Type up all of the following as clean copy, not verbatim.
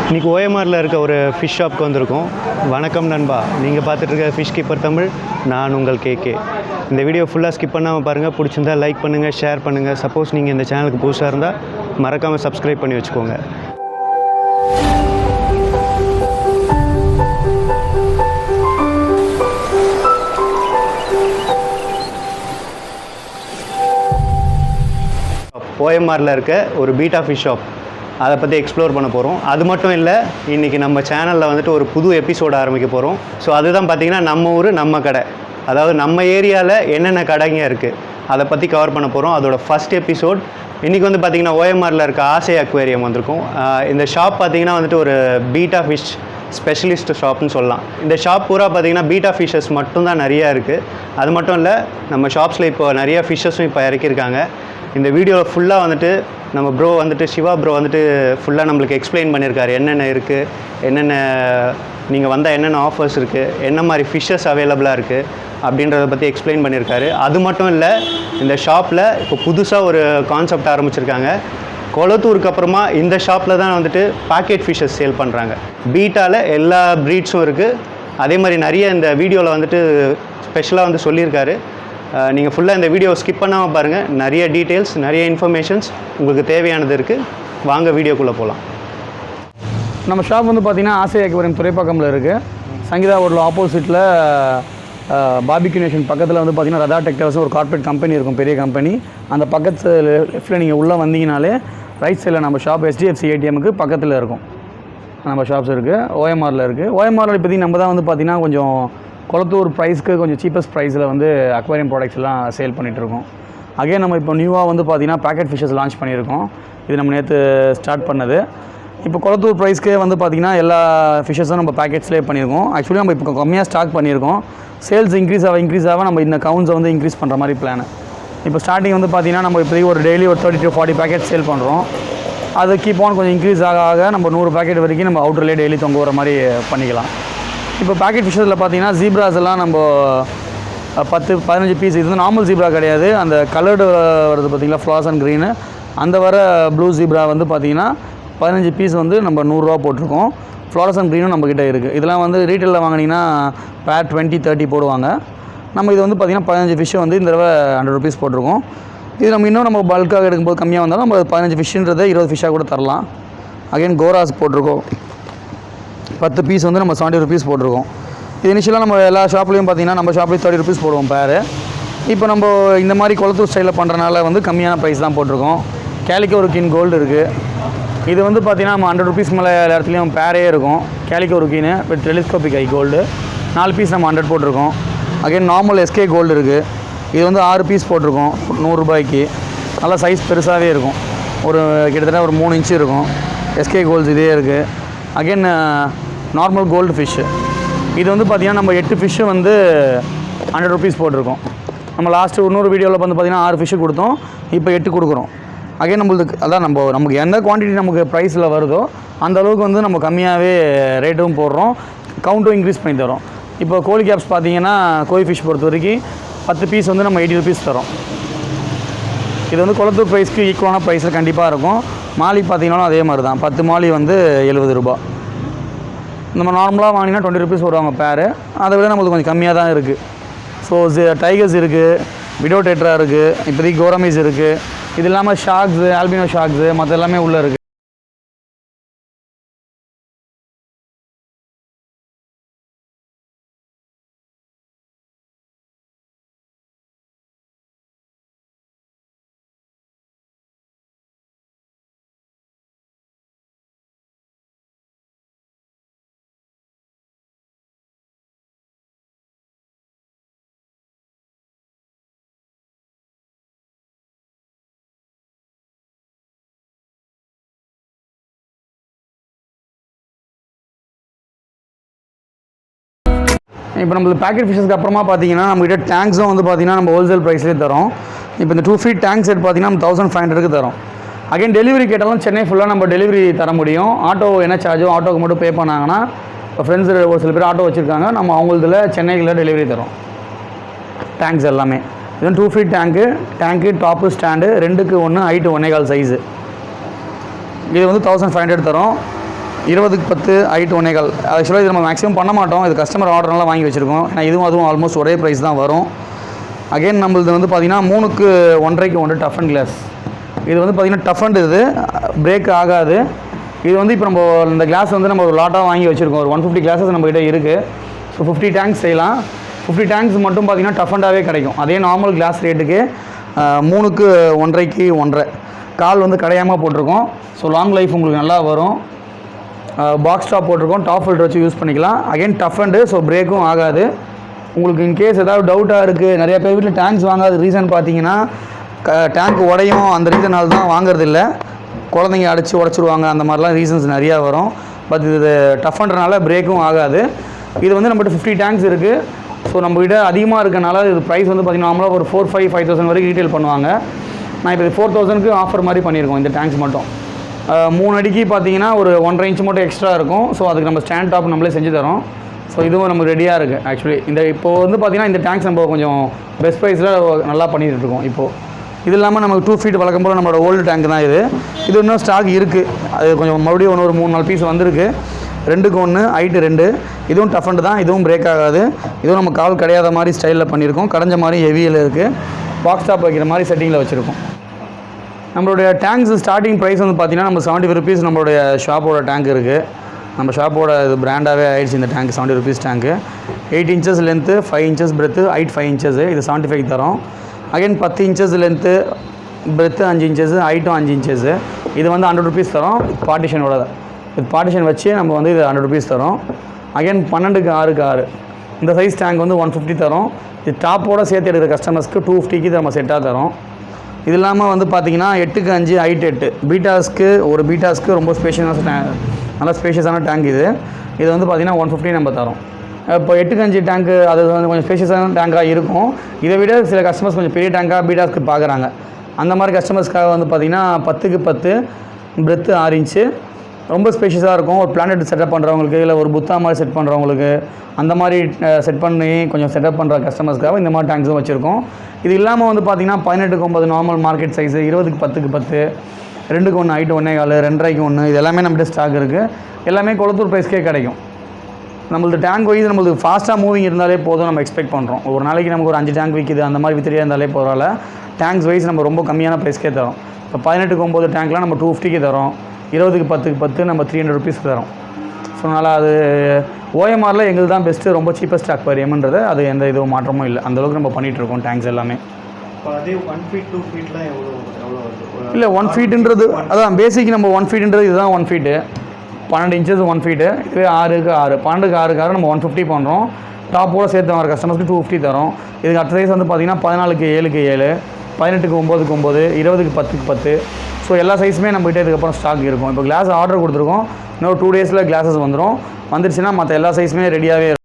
இன்றைக்கி ஓஎம்ஆரில் இருக்க ஒரு ஃபிஷ் ஷாப்க்கு வந்திருக்கோம். வணக்கம் நண்பா, நீங்கள் பார்த்துட்டு இருக்க ஃபிஷ் கீப்பர் தமிழ். நான் உங்கள் கேகே. இந்த வீடியோ ஃபுல்லாக ஸ்கிப் பண்ணாமல் பாருங்கள். பிடிச்சிருந்தா லைக் பண்ணுங்கள், ஷேர் பண்ணுங்கள். சப்போஸ் நீங்கள் இந்த சேனலுக்கு புதுசாக இருந்தால் மறக்காமல் சப்ஸ்கிரைப் பண்ணி வச்சுக்கோங்க. ஓஎம்ஆரில் இருக்க ஒரு பீட்டா ஃபிஷ் ஷாப், அதை பற்றி எக்ஸ்ப்ளோர் பண்ண போகிறோம். அது மட்டும் இல்லை, இன்றைக்கி நம்ம சேனலில் வந்துட்டு ஒரு புது எபிசோடு ஆரம்பிக்க போகிறோம். ஸோ அதுதான் பார்த்திங்கன்னா நம்ம ஊர் நம்ம கடை, அதாவது நம்ம ஏரியாவில் என்னென்ன கடைங்க இருக்குது அதை பற்றி கவர் பண்ண போகிறோம். அதோட ஃபஸ்ட் எபிசோட் இன்றைக்கி வந்து பார்த்திங்கன்னா ஓஎம்ஆரில் இருக்க ஆசை அக்வேரியம் வந்திருக்கும். இந்த ஷாப் பார்த்திங்கன்னா வந்துட்டு ஒரு பீட்டா ஃபிஷ் ஸ்பெஷலிஸ்ட் ஷாப்னு சொல்லலாம். இந்த ஷாப் பூரா பார்த்திங்கன்னா பீட்டா ஃபிஷ்ஷஸ் மட்டும்தான் நிறையா இருக்குது. அது மட்டும் இல்லை, நம்ம ஷாப்ஸில் இப்போ நிறையா ஃபிஷ்ஷஸும் இப்போ இறக்கியிருக்காங்க. இந்த வீடியோவில் ஃபுல்லாக வந்துட்டு நம்ம ப்ரோ வந்துட்டு சிவா ப்ரோ வந்துட்டு ஃபுல்லாக நம்மளுக்கு எக்ஸ்பிளைன் பண்ணியிருக்காரு. என்னென்ன இருக்குது, என்னென்ன நீங்கள் வந்தால் என்னென்ன ஆஃபர்ஸ் இருக்குது, என்ன மாதிரி ஃபிஷ்ஷஸ் அவைலபிளாக இருக்குது அப்படின்றத பற்றி எக்ஸ்பிளைன் பண்ணியிருக்காரு. அது மட்டும் இல்லை, இந்த ஷாப்பில் இப்போ புதுசாக ஒரு கான்செப்ட் ஆரம்பிச்சிருக்காங்க. கொளத்தூருக்கு அப்புறமா இந்த ஷாப்பில் தான் வந்துட்டு பாக்கெட் ஃபிஷ்ஷஸ் சேல் பண்ணுறாங்க. பீட்டாவில் எல்லா ப்ரீட்ஸும் இருக்குது. அதே மாதிரி நிறைய இந்த வீடியோவில் வந்துட்டு ஸ்பெஷலாக வந்து சொல்லியிருக்காரு. நீங்கள் ஃபுல்லாக இந்த வீடியோ ஸ்கிப் பண்ணாமல் பாருங்கள். நிறைய டீட்டெயில்ஸ், நிறைய இன்ஃபர்மேஷன்ஸ் உங்களுக்கு தேவையானது இருக்குது. வாங்க வீடியோக்குள்ளே போகலாம். நம்ம ஷாப் வந்து பார்த்திங்கன்னா ஆசை அக்வேரியம் துறைப்பாக்கமில் இருக்குது. சங்கீதா ரோட்டில் ஆப்போசிட்டில் பார்பிக்யூ நேஷன் பக்கத்தில் வந்து பார்த்திங்கன்னா ரதா டெக்டைல்ஸ் ஒரு கார்ப்பரேட் கம்பெனி இருக்கும், பெரிய கம்பெனி. அந்த பக்கத்து லெஃப்ட்டில் நீங்கள் உள்ளே வந்தீங்கனாலே ரைட் சைடில் நம்ம ஷாப் HDFC ATMக்கு பக்கத்தில் இருக்கும். நம்ம ஷாப்ஸ் இருக்குது. ஓஎம்ஆரில் இருக்குது. ஓஎம்ஆரில் இப்போதைக்கு நம்ம தான் வந்து பார்த்திங்கன்னா கொஞ்சம் கொளத்தூர் ப்ரைஸ்க்கு கொஞ்சம் சீப்பஸ்ட் ப்ரைஸில் வந்து அக்வேரியம் ப்ராடக்ட்ஸ் எல்லாம் சேல் பண்ணிகிட்ருக்கோம். அகைன் நம்ம இப்போ நியூவாக வந்து பார்த்திங்கன்னா பேக்கெட் ஃபிஷ்ஷஸ் லான்ச் பண்ணியிருக்கோம். இது நம்ம நேற்று ஸ்டார்ட் பண்ணது. இப்போ கொளத்தூர் ப்ரைஸ்க்கே வந்து பார்த்திங்கன்னா எல்லா ஃபிஷ்ஷஸும் நம்ம பேக்கெட்ஸ்லேயே பண்ணியிருக்கோம். ஆக்சுவலி நம்ம இப்போ கம்மியாக ஸ்டாக் பண்ணியிருக்கோம். சேல்ஸ் இன்க்ரீஸ் ஆக நம்ம இந்த கவுண்ட்ஸை வந்து இன்க்ரீஸ் பண்ணுற மாதிரி பிளான். இப்போ ஸ்டார்டிங் வந்து பார்த்திங்கன்னா நம்ம இப்போதைக்கு ஒரு டெய்லி ஒரு 30 to 40 பேக்கெட் சேல் பண்ணுறோம். அது கீப் ஆன் கொஞ்சம் இன்க்ரீஸ் ஆக நம்ம 100 பேக்கெட் வரைக்கும் நம்ம அவுட்டர்லேயே டெய்லி தொங்க வர மாதிரி பண்ணிக்கலாம். இப்போ பேக்கெட் ஃபிஷ்ஷில் பார்த்தீங்கன்னா ஜீப்ராஸ் எல்லாம் நம்ம 10-15 பீஸ். இது வந்து நார்மல் ஜீப்ரா கிடையாது, அந்த கலர்டு வருது பார்த்திங்களா, ஃப்ளாஸ் அண்ட் க்ரீனு. அந்த வர ப்ளூ ஜீப்ரா வந்து பார்த்திங்கன்னா 15 பீஸ் வந்து நம்ம 100 ரூபா போட்டிருக்கோம். ஃப்ளாரஸ் அண்ட் க்ரீனும் நம்மக்கிட்ட இருக்குது. இதெல்லாம் வந்து ரீட்டெயிலில் வாங்கினீங்கன்னா பேர் 20-30 போடுவாங்க. நம்ம இது வந்து பார்த்திங்கன்னா 15 ஃபிஷ்ஷை வந்து இந்த தடவை 100 rupees போட்டிருக்கோம். இது நம்ம இன்னும் நம்ம பல்காக எடுக்கும்போது கம்மியாக வந்தாலும் நம்ம 15 ஃபிஷ்ஷுன்றதை 20 ஃபிஷ்ஷாக கூட தரலாம். அகைன் கோராஸ் போட்டிருக்கோம். 10 பீஸ் வந்து நம்ம 70 rupees போட்டிருக்கோம். இது இனிஷியலாக நம்ம எல்லா ஷாப்லேயும் பார்த்திங்கன்னா நம்ம ஷாப்லேயும் 30 rupees போடுவோம் பேர். இப்போ நம்ம இந்த மாதிரி கொளத்தூர் ஸ்டைலில் பண்ணுறனால வந்து கம்மியான ப்ரைஸ் தான் போட்டிருக்கோம். கேலிக்கோ ருக்கின் கோல்டு இருக்குது. இது வந்து பார்த்திங்கன்னா நம்ம 100 rupees மேலே எல்லா இடத்துலையும் பேரே இருக்கும். கேலிக்கோ ருக்கின்னு with telescopic eye gold 4 piece நம்ம 100 போட்டிருக்கோம். அகைன் நார்மல் SK கோல்டு இருக்குது. இது வந்து 6 பீஸ் போட்டிருக்கோம் 100 ரூபாய்க்கு. நல்லா சைஸ் பெருசாகவே இருக்கும், ஒரு கிட்டத்தட்ட ஒரு 3 inch இருக்கும். SK கோல்ட்ஸ் இதே இருக்குது. அகைன் நார்மல் கோல்டு ஃபிஷ்ஷு இது வந்து பார்த்திங்கன்னா நம்ம 8 ஃபிஷ்ஷு வந்து 100 rupees போட்டிருக்கோம். நம்ம லாஸ்ட்டு இன்னொரு வீடியோவில் வந்து பார்த்திங்கன்னா 6 ஃபிஷ்ஷு கொடுத்தோம், இப்போ 8 கொடுக்குறோம். அகைன் நம்மளுக்கு அதான் நமக்கு எந்த குவான்டிட்டி நமக்கு ப்ரைஸில் வருதோ அந்த அளவுக்கு வந்து நம்ம கம்மியாகவே ரேட்டும் போடுறோம், கவுண்ட்டும் இன்க்ரீஸ் பண்ணி தரோம். இப்போ கோழி கேப்ஸ் பார்த்திங்கன்னா கோழி ஃபிஷ் பொறுத்த வரைக்கும் 10 பீஸ் வந்து நம்ம 80 rupees தரோம். இது வந்து கொளத்தூர் ப்ரைஸ்க்கு ஈக்குவலான ப்ரைஸில் கண்டிப்பாக இருக்கும். மாலி பார்த்திங்கனாலும் அதே மாதிரி தான். 10 மாலி வந்து 70 ரூபா. நம்ம நார்மலாக வாங்கினா 20 rupees வருவாங்க பேர். அதை விட நம்மளுக்கு கொஞ்சம் கம்மியாக தான் இருக்குது. ஸோ டைகர்ஸ் இருக்குது, விடோ டெட்ரா இருக்குது, இப்போதைக்கு கோரமீஸ் இருக்குது. இது இல்லாமல் ஷார்க்ஸு, ஆல்பினோ ஷார்க்ஸு மற்ற எல்லாமே உள்ளே இருக்குது. இப்போ நம்மளுக்கு பேக்கெட் ஃபிஷ்ஷஸ்க்கு அப்புறமா பார்த்திங்கன்னா நம்மகிட்ட டேங்க்ஸும் வந்து பார்த்திங்கன்னா நம்ம ஹோல்சேல் ப்ரைஸ்லேயே தரோம். இப்போ இந்த 2 feet டேங்க் செட் பார்த்திங்கன்னா நம்ம 1500க்கு தரோம். அகைன் டெலிவரி கேட்டாலும் சென்னை ஃபுல்லாக நம்ம டெலிவரி தர முடியும். ஆட்டோ என்ன சார்ஜோ ஆட்டோக்கு மட்டும் பே பண்ணாங்கன்னா, இப்போ ஃப்ரெண்ட்ஸ் ஒரு சில பேர் ஆட்டோ வச்சுருக்காங்க, நம்ம அவங்களதில் சென்னைக்குள்ள டெலிவரி தரோம். டேங்க்ஸ் எல்லாமே இது 2 feet டேங்க்கு டாப்பு ஸ்டாண்டு 2க்கு 1 ஹைட்டு 1.25 சைஸு. இது வந்து 1500 தரோம். 20க்கு 10 ஹைட் 1.25. ஆக்சுவலாக இது நம்ம மேக்ஸிமம் பண்ண மாட்டோம், இது கஸ்டமர் ஆர்டர்னால வாங்கி வச்சுருக்கோம். ஏன்னா அதுவும் ஆல்மோஸ்ட் ஒரே ப்ரைஸ் தான் வரும். அகைன் நம்மளது வந்து பார்த்திங்கன்னா 3க்கு 1.5க்கு 1 டஃப் அண்ட் கிளாஸ். இது வந்து பார்த்திங்கன்னா டஃப் அண்ட் இது பிரேக் ஆகாது. இது வந்து இப்போ நம்ம இந்த கிளாஸ் வந்து நம்ம ஒரு லாட்டாக வாங்கி வச்சுருக்கோம். ஒரு 150 கிளாஸஸ் நம்மகிட்ட இருக்குது. ஸோ 50 டேங்க்ஸ் செய்யலாம். 50 டேங்க்ஸ் மட்டும் பார்த்திங்கன்னா டஃப் அண்டாகவே கிடைக்கும். அதே நார்மல் கிளாஸ் ரேட்டுக்கு 3க்கு 1.5க்கு 1.5 கால் வந்து கடையாமல் போட்டிருக்கோம். ஸோ லாங் லைஃப் உங்களுக்கு நல்லா வரும். பாக்ஸ் டாப் போட்டிருக்கோம், டாப் ஃபில்டர் வச்சு யூஸ் பண்ணிக்கலாம். அகைன் டஃப் அண்டு, ஸோ பிரேக்கும் ஆகாது. உங்களுக்கு இன்கேஸ் ஏதாவது டவுட்டாக இருக்குது, நிறைய பேர் வீட்டில் டேங்க்ஸ் வாங்காத ரீசன் பார்த்தீங்கன்னா டேங்க் உடையும், அந்த ரீசனால் தான் வாங்குறதில்ல. குழந்தைங்க அடித்து உடச்சிருவாங்க, அந்த மாதிரிலாம் ரீசன்ஸ் நிறையா வரும். பட் இது டஃப் அண்டனால பிரேக்கும் ஆகாது. இது வந்து நம்மகிட்ட 50 டேங்க்ஸ் இருக்குது. ஸோ நம்மகிட்ட அதிகமாக இருக்கனால இது ப்ரைஸ் வந்து பார்த்திங்கன்னா நார்மலாக ஒரு 4,500 வரைக்கும் ரீட்டெயில் பண்ணுவாங்க. நான் இப்போ 4,000க்கு ஆஃபர் மாதிரி பண்ணியிருக்கோம் இந்த டேங்க்ஸ் மட்டும். 3 அடிக்கு பார்த்தீங்கன்னா ஒரு 1.5 இன்ச் மட்டும் எக்ஸ்ட்ரா இருக்கும். ஸோ அதுக்கு நம்ம ஸ்டாண்ட் டாப் நம்மளே செஞ்சு தரோம். ஸோ இதுவும் நமக்கு ரெடியாக இருக்குது. ஆக்சுவலி இந்த இப்போது வந்து பார்த்திங்கன்னா இந்த டேங்க்ஸ் நம்ம கொஞ்சம் பெஸ்ட் ப்ரைஸில் நல்லா பண்ணிகிட்டு இருக்கோம் இப்போது. இது இல்லாமல் நமக்கு 2 ஃபீட் வழக்கம் போல் நம்மளோட ஓல்டு டேங்க் தான் இது. இது இன்னும் ஸ்டாக் இருக்குது. அது கொஞ்சம் மறுபடியும் ஒரு 3-4 பீஸ் வந்திருக்கு. 2க்கு 1 ஹைட்டு 2. இதுவும் டஃப் அண்ட் தான், இதுவும் பிரேக் ஆகாது. இதுவும் நம்ம கால் கிடையாத மாதிரி ஸ்டைலில் பண்ணியிருக்கோம். கடைஞ்ச மாதிரி ஹெவியில் இருக்குது. பாக்ஸ் டாப் வைக்கிற மாதிரி செட்டிங்கில் வச்சுருக்கோம். நம்மளுடைய டேங்க்ஸ் ஸ்டார்டிங் ப்ரைஸ் வந்து பார்த்திங்கன்னா நம்ம 70 ருபீஸ் நம்மளுடைய ஷாப்போட டேங்க் இருக்குது. நம்ம ஷாப்போட இது பிராண்டாகவே ஆகிடுச்சு இந்த டேங்க். 70 ருபீஸ் டேங்க்கு. 8 inches length, 5 inches breadth, height 5 inches. இது 75 தரோம். Again 10 inches length, breadth 5 inches, ஹைட்டும் 5 இன்ச்சஸ். இது வந்து 100 ருபீஸ் தரோம். பார்ட்டிஷனோட இது பார்ட்டிஷன் வச்சு நம்ம வந்து இது 100 ருபீஸ் தரோம். அகைன் 12க்கு 6க்கு 6 இந்த சைஸ் டேங்க் வந்து 150 தரோம். இது டாப்போட சேர்த்து எடுக்கிற கஸ்டமர்ஸ்க்கு 250க்கு நம்ம செட்டாக தரோம். இது இல்லாமல் வந்து பார்த்திங்கன்னா 8க்கு 5 ஹைட் 8 பீட்டாஸ்க்கு ரொம்ப நல்ல ஸ்பேஷியஸான டேங்க் இது. இது வந்து பார்த்திங்கன்னா 150 நம்ம தரோம். இப்போ 8க்கு 5 டேங்க்கு அது வந்து கொஞ்சம் ஸ்பேஷியஸான டேங்காக இருக்கும். இதை விட சில கஸ்டமர்ஸ் கொஞ்சம் பெரிய டேங்காக பீட்டாஸ்க்கு பார்க்குறாங்க. அந்த மாதிரி கஸ்டமர்ஸ்க்காக வந்து பார்த்திங்கன்னா 10க்கு 10 பிரெத்து 6 இன்ச்சு ரொம்ப ஸ்பேஷியஸாக இருக்கும். ஒரு பிளானட் செட்டப் பண்ணுறவங்களுக்கு, இல்லை ஒரு புத்தா மாதிரி செட் பண்ணுறவங்களுக்கு, அந்த மாதிரி செட் பண்ணி கொஞ்சம் செட்டப் பண்ணுற கஸ்டமர்ஸ்க்காக இந்த மாதிரி டேங்க்ஸும் வச்சுருக்கோம். இது இல்லாமல் வந்து பார்த்திங்கன்னா 18க்கு 9 நார்மல் மார்க்கெட் சைஸு, 20க்கு 10க்கு 10, 2க்கு 1 ஹைட் 1.25, 2.5க்கு 1, இது எல்லாமே நம்மகிட்ட ஸ்டாக் இருக்குது. எல்லாமே கொளத்தூர் ப்ரைஸ்க்கே கிடைக்கும். நம்மளது டேங்க் வைஸ் நம்மளுக்கு ஃபாஸ்ட்டாக மூவிங் இருந்தாலே போதும் நம்ம எக்ஸ்பெக்ட் பண்ணுறோம். ஒரு நாளைக்கு நமக்கு ஒரு 5 டேங்க் விற்கிது, அந்த மாதிரி வித்திரியாக இருந்தாலே போகிறால டேங்க்ஸ் வைஸ் நம்ம ரொம்ப கம்மியான ப்ரைஸ்க்கே தரோம். இப்போ 18க்கு 9 டேங்க்லாம் நம்ம 250க்கு தரோம். 20க்கு 10க்கு 10 நம்ம 300 ருபீஸ்க்கு தரோம். ஸோ அதனால் அது ஓஎம்ஆரில் எங்களுக்கு தான் பெஸ்ட்டு, ரொம்ப சீப்பஸ்ட் அக்வாரியம்ன்றது அது எந்த இதுவும் மாற்றமும் இல்லை. அந்தளவுக்கு நம்ம பண்ணிகிட்ருக்கோம் டேங்க்ஸ் எல்லாமே. இப்போ அதே 1 ஃபீட் 2 ஃபீட்லாம் எவ்வளோ வருது? இல்லை 1 ஃபீட்டுன்றது அதான் பேசிக். நம்ம 1 ஃபீட்டுன்றது இதுதான் 1 ஃபீட்டு. 12 inches 1 feet. இதுவே 6க்கு 6, 12க்கு 6க்கு 6 நம்ம 150 பண்ணுறோம். டாப்போடு சேர்த்து வர கஸ்டமர்ஸ்க்கு 250 தரோம். இதுக்கு அடுத்த சைஸ் வந்து பார்த்திங்கன்னா 14க்கு 7க்கு 7, 18க்கு 9க்கு 9, 20க்கு 10க்கு 10. ஸோ எல்லா சைஸுமே நம்மகிட்ட இதுக்கப்புறம் ஸ்டாக் இருக்கும். இப்போ கிளாஸ் ஆர்டர் கொடுத்துருக்கோம். இன்னொரு 2 டேஸில் கிளாஸஸ் வந்துருச்சுன்னா மற்ற எல்லா சைஸுமே ரெடியாகவே இருக்கும்.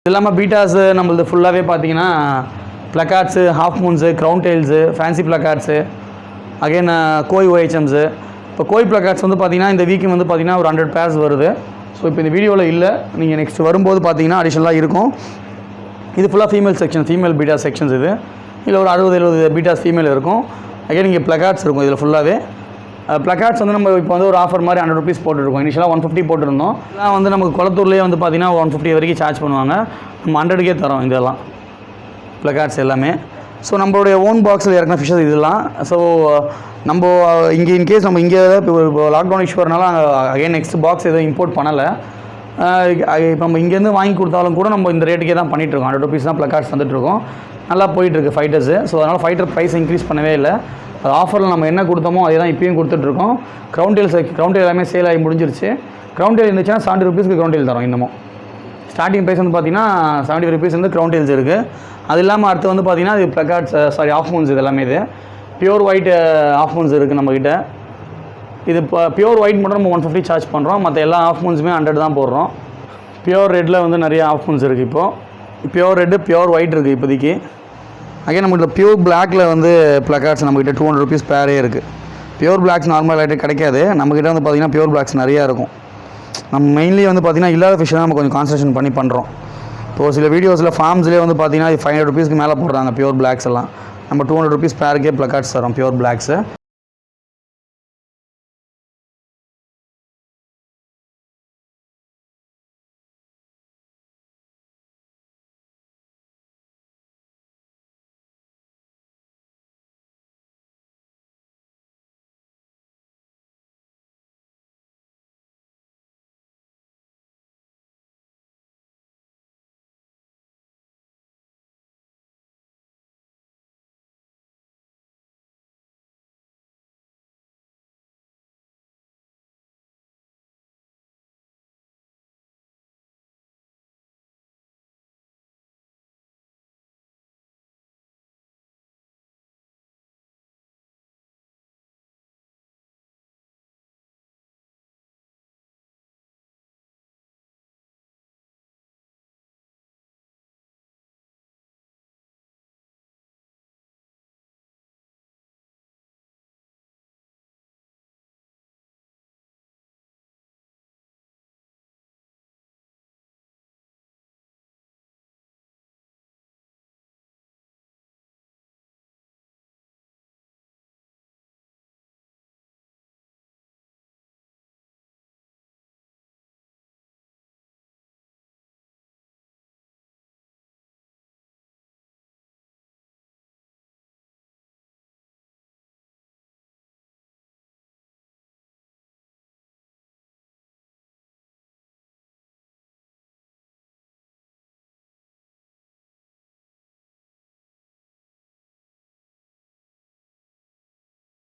இது இல்லாமல் பீட்டாஸு நம்மளது ஃபுல்லாகவே பார்த்தீங்கன்னா ப்ளக்கார்ட்ஸு, half மூன்ஸு, crown tiles, fancy ப்ளக்கார்ட்ஸு, again கோய் ஓஹெச்எம்ஸு. இப்போ கோய் ப்ளக்கார்ட்ஸ் வந்து பார்த்திங்கன்னா இந்த வீக்கு வந்து பார்த்திங்கன்னா ஒரு 100 பேர்ஸ் வருது. ஸோ இப்போ இந்த வீடியோவில் இல்லை, நீங்கள் நெக்ஸ்ட் வரும்போது பார்த்தீங்கன்னா அடிஷனலாக இருக்கும். இது ஃபுல்லாக female section, female beta sections. இது இதில் ஒரு 60-70 பீட்டாஸ் ஃபீமேல் இருக்கும். அகைன் இங்கே ப்ளக்கார்ட்ஸ் இருக்கும் இதில் ஃபுல்லாகவே. ப்ளக்கார்ட்ஸ் வந்து நம்ம இப்போ வந்து ஒரு ஆஃபர் மாதிரி 100 rupees போட்டுருக்கோம். இனிஷியலாக 150 போட்டிருந்தோம். இதெல்லாம் வந்து நமக்கு குளத்தூர்லேயே வந்து பார்த்தீங்கன்னா 150 வரைக்கும் சார்ஜ் பண்ணுவாங்க. நம்ம 100க்கே தரோம் இதெல்லாம் ப்ளக்கார்ட்ஸ் எல்லாமே. ஸோ நம்மளுடைய ஓன் பாக்ஸில் இறக்குன ஃபிஷ்ஷஸ் இதெல்லாம். ஸோ நம்ம இங்கே இன்கேஸ் நம்ம இங்கே இப்போ லாக்டவுன் இஷ்யூ வரனால அகைன் நெக்ஸ்ட் பாக்ஸ் எதுவும் இம்போர்ட் பண்ணலை. இப்போ நம்ம இங்கேருந்து வாங்கி கொடுத்தாலும் கூட நம்ம இந்த ரேட்டுக்கே தான் பண்ணிகிட்ருக்கோம். 100 rupees தான் ப்ளக்கார்ட்ஸ் வந்துட்டுருக்கோம். நல்லா போயிட்டுருக்கு ஃபைட்டர்ஸு. ஸோ அதனால் ஃபைட்டர் ப்ரைஸ் இன்க்ரீஸ் பண்ணவே இல்லை. அது ஆஃபரில் நம்ம என்ன கொடுத்தோமோ அதே தான் இப்பயும் கொடுத்துட்ருக்கோம். க்ரௌண்ட் டெயில் எல்லாமே சேல் ஆகி முடிஞ்சிருச்சு. க்ரௌண்ட் டெயில் இருந்துச்சுன்னா 70 rupeesக்கு க்ரௌண்ட் டெயில் தரோம். இன்னமும் ஸ்டார்டிங் ப்ரைஸ் வந்து பார்த்தீங்கன்னா 75 rupees வந்து க்ரௌண்ட் டெயில்ஸ் இருக்குது. அது இல்லாமல் அடுத்து வந்து பார்த்தீங்கன்னா இது ப்ளக்கார்ட்ஸ் ஆஃப் மூன்ஸ் இது எல்லாமே. இது பியூர் ஒயிட் ஆஃப் மூன்ஸ் இருக்குது நம்மக்கிட்ட. இது இப்போ பியூர் ஒயிட் மட்டும் நம்ம 150 சார்ஜ் பண்ணுறோம். மற்ற எல்லா ஆஃப் மூன்ஸுமே 100 தான் போடுறோம். பியூர் ரெட்டில் வந்து நிறைய ஆஃப் மூன்ஸ் இருக்குது. இப்போது பியூர் ரெட்டு பியூர் ஒயிட் இருக்குது இப்போதைக்கு. அகைன் நம்மகிட்ட பியூர் பிளாக்கில் வந்து ப்ளக்கார்ட்ஸ் நம்மக்கிட்ட 200 rupees பேரே இருக்குது. பியூர் பிளாக்ஸ் நார்மல் ரேட்டு கிடைக்காது. நம்மக்கிட்ட வந்து பார்த்திங்கன்னா பியூர் பிளாக்ஸ் நிறையா இருக்கும். நம்ம மெயின்லி வந்து பார்த்திங்கன்னா இல்லாத ஃபிஷ்ஷை தான் நம்ம கொஞ்சம் கான்சன்ட்ரேஷன் பண்ணி பண்ணுறோம். இப்போது சில வீடியோஸில் ஃபார்ம்ஸ்லேயே வந்து பார்த்திங்கன்னா 500 rupeesக்கு மேலே போடுறாங்க பியூர் பிளாக்ஸ் எல்லாம். நம்ம 200 rupees பேருக்கே ப்ளக்கார்ட்ஸ் தரோம் பியூர் பிளாக்ஸு.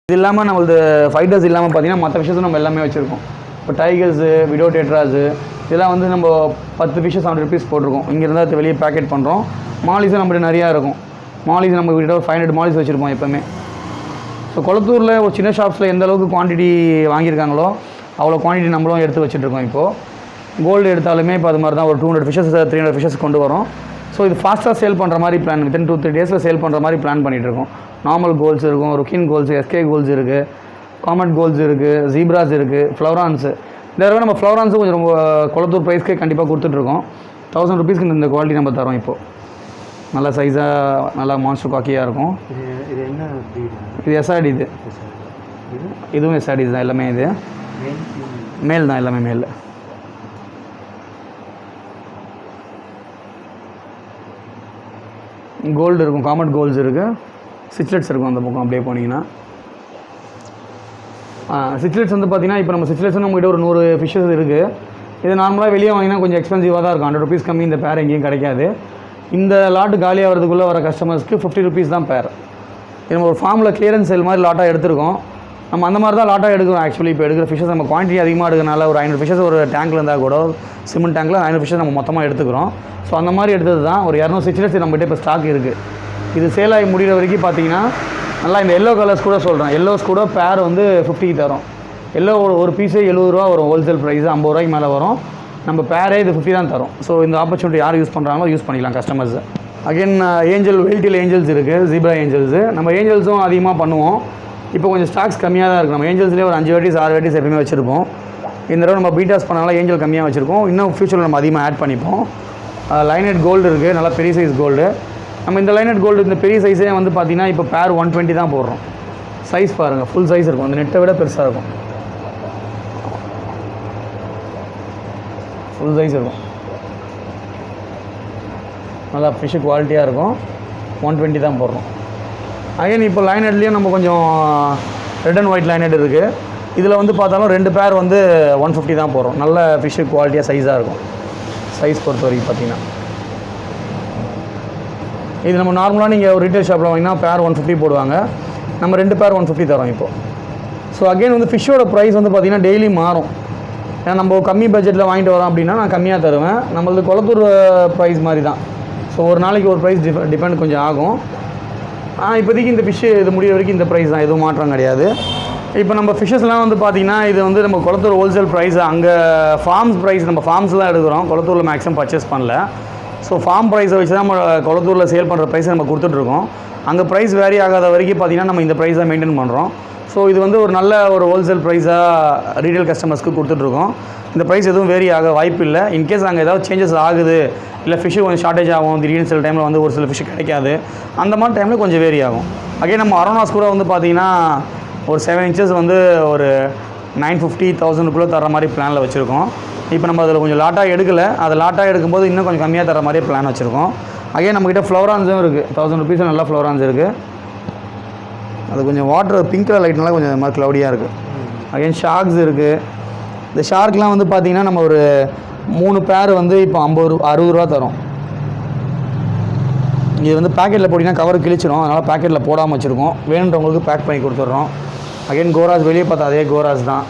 இது இல்லாமல் நம்மளது ஃபைட்டர்ஸ் இல்லாமல் பார்த்தீங்கன்னா மற்ற ஃபிஷ்ஷஸ் நம்ம எல்லாமே வச்சுருக்கோம். இப்போ டைகர்ஸு விடோ டெட்ராஸு இதெல்லாம் வந்து நம்ம 10 ஃபிஷ்ஷஸ் 100 rupees போட்டிருக்கோம். இங்கேருந்து அது வெளியே பேக்கெட் பண்ணுறோம். மாலிஸும் நம்மகிட்ட நிறையா இருக்கும். மாலிஸ் நம்ம கிட்ட ஒரு 500 மாலிஸ் வச்சுருப்போம் எப்போவுமே. ஸோ கொளத்தூரில் ஒரு சின்ன ஷாப்ஸில் எந்த அளவுக்கு குவான்டிட்டி வாங்கியிருக்காங்களோ அவ்வளோ குவான்டிட்டி நம்மளும் எடுத்து வச்சுட்ருக்கோம். இப்போது கோல்டு எடுத்தாலுமே இப்போ அது மாதிரி தான் ஒரு 200 ஃபிஷ்ஷஸ் 300 ஃபிஷ்ஷஸ் கொண்டு வரோம். ஸோ இது ஃபாஸ்ட்டாக சேல் பண்ணுற மாதிரி பிளான் வித்தின் 2-3 days சேல் பண்ணுற மாதிரி பிளான் பண்ணிகிட்ருக்கோம். நார்மல் கோல்ஸ் இருக்கும், ருக்கின் கோல்ஸ், எஸ்கே கோல்ஸ் இருக்குது, காமெட் கோல்ஸ் இருக்குது, ஜீப்ராஸ் இருக்குது, ஃப்ளவரான்ஸு. இந்த தடவை நம்ம ஃப்ளவரான்ஸும் கொஞ்சம் ரொம்ப கொளத்தூர் ப்ரைஸ்க்கே கண்டிப்பாக கொடுத்துட்ருக்கோம். 1000 rupeesக்கு இந்த குவாலிட்டி நம்ம தரோம். இப்போது நல்லா சைஸாக நல்லா மான்ஸ்டர் காக்கியாக இருக்கும். இது என்ன? இது எஸ்ஆர்டி. இதுவும் எஸ்ஆர்டிஸ் தான் எல்லாமே. இது மேல் தான் எல்லாமே மேல். கோல்டு இருக்கும், காமெட் கோல்ஸ் இருக்குது, சிச்லெட்ஸ் இருக்கும் அந்த பக்கம் அப்படியே போனீங்கன்னா. சிச்லெட்ஸ் வந்து பார்த்திங்கன்னா இப்போ நம்ம சிச்லெட்ஸ் நம்மகிட்ட ஒரு 100 ஃபிஷ்ஷஸ் இருக்குது. இது நார்மலாக வெளியே வாங்கினா கொஞ்சம் எக்ஸ்பென்சிவாக தான் இருக்கும். 100 rupees கம்மி இந்த பேர் எங்கேயும் கிடைக்காது. இந்த லாட்டு காலியாகிறதுக்குள்ளே வர கஸ்டமர்ஸ்க்கு 50 rupees தான் பேர். இது நம்ம ஒரு ஃபார்மில் கிளியரன்ஸ் செல் மாதிரி லாட்டாக எடுத்துருக்கோம். நம்ம அந்த மாதிரி தான் லாட்டாக எடுக்கிறோம். ஆக்சுவலி இப்போ எடுக்கிற ஃபிஷ்ஷஸ் நம்ம குவான்டிட்டி அதிகமாக எடுக்கிறனால ஒரு 500 ஃபிஷ்ஷஸ் ஒரு டேங்க்கில் இருந்தால் கூட சிமெண்ட் டேங்கில் 500 ஃபிஷ்ஷஸ் நம்ம மொத்தமாக எடுத்துக்கிறோம். ஸோ அந்த மாதிரி எடுத்தது தான் ஒரு 200 சிச்லெட்ஸ் நம்மகிட்ட இப்போ ஸ்டாக் இருக்குது. இது சேல் ஆகி முடிகிற வரைக்கும் பார்த்தீங்கன்னா நல்லா இந்த எல்லோ கலர்ஸ் கூட சொல்கிறேன். எல்லோஸ் கூட பேர் வந்து 50 தரோம். எல்லோ ஒரு பீஸே 70 ரூபா வரும். ஹோல்சேல் ப்ரைஸ் 50 ரூபாய்க்கு மேலே வரும். நம்ம பேரே இது 50 தான் தரும். ஸோ இந்த ஆப்பர்ச்சுனிட்டி யார் யூஸ் பண்ணுறாங்களோ யூஸ் பண்ணிக்கலாம் கஸ்டமர்ஸ். அகைன் ஏஞ்சல் வெயிட்டில் ஏஞ்சல்ஸ் இருக்குது, ஜீப்ரா ஏஞ்சல்ஸு. நம்ம ஏஞ்சல்ஸும் அதிகமாக பண்ணுவோம். இப்போ கொஞ்சம் ஸ்டாக்ஸ் கம்மியாக தான் இருக்குது. நம்ம ஏஞ்சல்ஸ்லேயே ஒரு 5 varieties 6 varieties எப்பயுமே வச்சுருப்போம். இந்த தடவை நம்ம பீட்டாஸ் பண்ணாலும் ஏஞ்சல் கம்மியாக வச்சுருக்கோம். இன்னும் ஃபியூச்சரில் நம்ம அதிகமாக ஆட் பண்ணிப்போம். லைனட் கோல்டு இருக்குது, நல்லா பெரிய சைஸ் கோல்டு. நம்ம இந்த லைனட் கோல்டு இந்த பெரிய சைஸே வந்து பார்த்திங்கன்னா இப்போ பேர் 120 தான் போடுறோம். சைஸ் பாருங்கள், ஃபுல் சைஸ் இருக்கும். அந்த நெட்டை விட பெருசாக இருக்கும். ஃபுல் சைஸ் இருக்கும். நல்லா ஃபிஷ்ஷு குவாலிட்டியாக இருக்கும். 120 தான் போடுறோம். அகைன் இப்போ லைன் ஹெட்லேயும் நம்ம கொஞ்சம் red and white line head இருக்குது. இதில் வந்து பார்த்தாலும் 2 பேர் வந்து 150 தான் போடுறோம். நல்ல ஃபிஷ்ஷு குவாலிட்டியாக சைஸாக இருக்கும். சைஸ் பொறுத்த வரைக்கும் பார்த்தீங்கன்னா இது நம்ம நார்மலாக நீங்கள் ஒரு ரீட்டைல் ஷாப்பில் வாங்கினா பேர் 150 போடுவாங்க. நம்ம 2 பேர் 150 தரோம் இப்போது. ஸோ அகைன் வந்து ஃபிஷ்ஷோட ப்ரைஸ் வந்து பார்த்திங்கன்னா டெய்லி மாறும். ஏன்னா நம்ம கம்மி பட்ஜெட்டில் வாங்கிட்டு வரோம் அப்படின்னா நான் கம்மியாக தருவேன். நம்மளது குளத்தூர் ப்ரைஸ் மாதிரி தான். ஸோ ஒரு நாளைக்கு ஒரு ப்ரைஸ் டிபெண்ட் கொஞ்சம் ஆகும். இப்போதைக்கு இந்த ஃபிஷ்ஷு இது முடிய வரைக்கும் இந்த ப்ரைஸ் தான், எதுவும் மாற்றம் கிடையாது. இப்போ நம்ம ஃபிஷ்ஷஸ்லாம் வந்து பார்த்திங்கன்னா இது வந்து நம்ம குளத்தூர் ஹோல்சேல் ப்ரைஸ், அங்கே ஃபார்ம்ஸ் ப்ரைஸ் நம்ம ஃபார்ம்ஸ் தான் எடுக்கிறோம். குளத்தூரில் மேக்ஸிமம் பர்ச்சேஸ் பண்ணல. ஸோ ஃபார்ம் ப்ரைஸை வச்சு தான் நம்ம குளத்தூரில் சேல் பண்ணுற ப்ரைஸை நம்ம கொடுத்துட்ருக்கோம். அங்கே ப்ரைஸ் வேரி ஆகாத வரைக்கும் பார்த்திங்கன்னா நம்ம இந்த ப்ரைஸை மெயின்டைன் பண்ணுறோம். ஸோ இது வந்து ஒரு நல்ல ஒரு ஹோல்சேல் ப்ரைஸாக ரீட்டைல் கஸ்டமர்ஸ்க்கு கொடுத்துட்ருக்கோம். இந்த ப்ரைஸ் எதுவும் வேரி ஆக வாய்ப்பு இல்லை. இன்கேஸ் அங்கே ஏதாவது சேஞ்சஸ் ஆகுது, இல்லை ஃபிஷ்ஷு கொஞ்சம் ஷார்ட்டேஜ் ஆகும், திடீர்னு சில டைமில் வந்து ஒரு சில ஃபிஷ்ஷு கிடைக்காது, அந்த மாதிரி டைமில் கொஞ்சம் வேரி ஆகும். அகைன் நம்ம அரோனாஸ் கூட வந்து பார்த்திங்கன்னா ஒரு 7 inches வந்து ஒரு 950,000 தர மாதிரி பிளானில் வச்சுருக்கோம். இப்போ நம்ம அதில் கொஞ்சம் லாட்டாக எடுக்கலை. அதை லாட்டாக எடுக்கும்போது இன்னும் கொஞ்சம் கம்மியாக தர மாதிரியே பிளான் வச்சுருக்கோம். அகைன் நம்மக்கிட்ட ஃப்ளவரான்ஸும் இருக்குது. 1000 rupees நல்லா ஃப்ளவரான்ஸ் இருக்குது. அது கொஞ்சம் வாட்டர் பிங்க் கலர் லைட்னால கொஞ்சம் இந்த மாதிரி க்ளவுடியாக இருக்குது. அகைன் ஷார்க்ஸ் இருக்குது. இந்த ஷார்க்லாம் வந்து பார்த்திங்கன்னா நம்ம ஒரு 3 பேர் வந்து இப்போ 60 ரூபா தரோம். இது வந்து பேக்கெட்டில் போட்டிங்கன்னா கவர் கிழிச்சிடும். அதனால் பேக்கெட்டில் போடாமல் வச்சுருக்கோம். வேணுன்றவங்களுக்கு பேக் பண்ணி கொடுத்துட்றோம். அகைன் கோராஸ் வெளியே பார்த்தா அதே கோராஸ் தான்.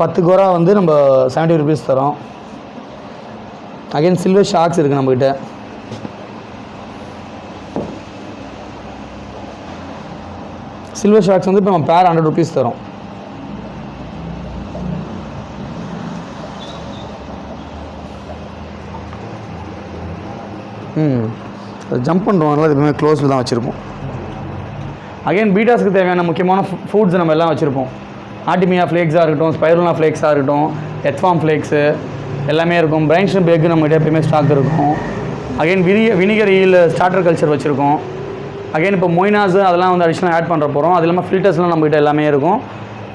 10 கோரா வந்து நம்ம 70 rupees தரோம். அகைன் சில்வர் ஷார்க்ஸ் இருக்குது நம்மக்கிட்ட. சில்வர் ஷார்க்ஸ் வந்து இப்போ நம்ம பேர் 100 rupees தரோம். ஜம்ப் பண்ணுறோம். அதனால் எப்பவுமே க்ளோஸில் தான் வச்சுருப்போம். அகைன் பீட்டாஸுக்கு தேவையான முக்கியமான ஃபுட்ஸ் நம்ம எல்லாம் வச்சுருப்போம். ஆர்டிமியா ஃப்ளேக்ஸாக இருக்கட்டும், ஸ்பைருலா ஃப்ளேக்ஸாக இருக்கட்டும், எத்ஃபார்ம் ஃப்ளேக்ஸு எல்லாமே இருக்கும். பிரைன் ஷ்ரிம்ப் எக்கு நம்மகிட்ட எப்பயுமே ஸ்டாக் இருக்கும். Again vinegar eel starter culture வச்சுருக்கோம். அகைன் இப்போ மொய்னாஸு அதெல்லாம் வந்து அடிஷ்னலாக ஆட் பண்ணுற போகிறோம். அது இல்லாமல் ஃபில்டர்ஸ்லாம் நம்மகிட்ட எல்லாமே இருக்கும்.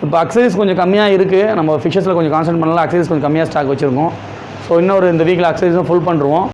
இப்போ அக்சசரிஸ் கொஞ்சம் கம்மியாக இருக்குது. நம்ம ஃபிஷஸில் கொஞ்சம் கான்சன்ட்ரேட் பண்ணலாம். அக்சசரிஸ் கொஞ்சம் கம்மியாக ஸ்டாக் வச்சுருக்கோம். ஸோ இன்னொரு இந்த வீக்கில் அக்சசரிஸும் ஃபுல் பண்ணுறோம்.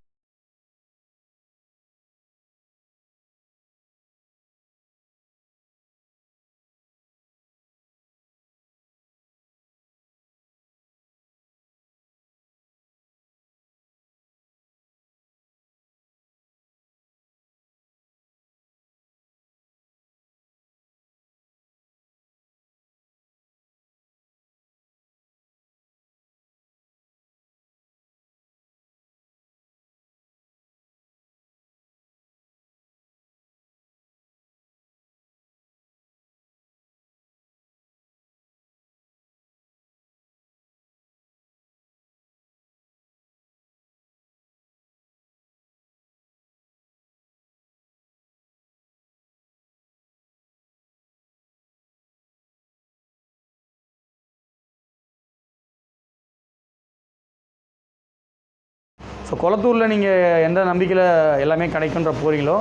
ஸோ குளத்தூரில் நீங்கள் எந்த நம்பிக்கையில் எல்லாமே கிடைக்குன்ற போகிறீங்களோ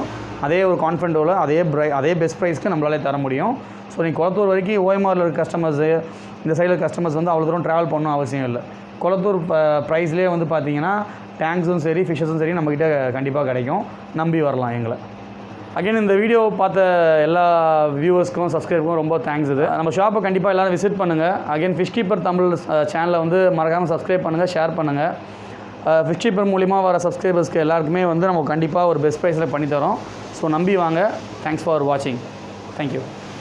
அதே ஒரு கான்ஃபிடென்ட்டோட அதே பெஸ்ட் ப்ரைஸ்க்கு நம்மளாலே தர முடியும். ஸோ நீங்கள் குளத்தூர் வரைக்கும் ஓஎம்ஆரில் இருக்க கஸ்டமர்ஸு, இந்த சைடில் கஸ்டமர்ஸ் வந்து அவ்வளோ தூரம் ட்ராவல் பண்ணணும் அவசியம் இல்லை. குளத்தூர் ப்ரைஸ்லேயே வந்து பார்த்தீங்கன்னா டேங்க்ஸும் சரி, ஃபிஷ்ஷஸும் சரி நம்மக்கிட்ட கண்டிப்பாக கிடைக்கும். நம்பி வரலாம் எங்களை. அகைன் இந்த வீடியோ பார்த்த எல்லா வியூவர்ஸ்க்கும் சப்ஸ்கிரைபருக்கும் ரொம்ப தேங்க்ஸ். இது நம்ம ஷாப்பை கண்டிப்பாக எல்லோரும் விசிட் பண்ணுங்கள். அகைன் ஃபிஷ் கீப்பர் தமிழ் சேனலை வந்து மறக்காமல் சப்ஸ்கிரைப் பண்ணுங்கள், ஷேர் பண்ணுங்கள். ஃபிஷ் கீப்பர் மூலிமா வர சப்ஸ்கிரைபர்ஸ்க்கு எல்லாருக்குமே வந்து நம்ம கண்டிப்பாக ஒரு பெஸ்ட் ப்ரைஸில் பண்ணித்தரோம். ஸோ நம்பி வாங்க. தேங்க்ஸ் ஃபார் வாட்சிங். தேங்க்யூ.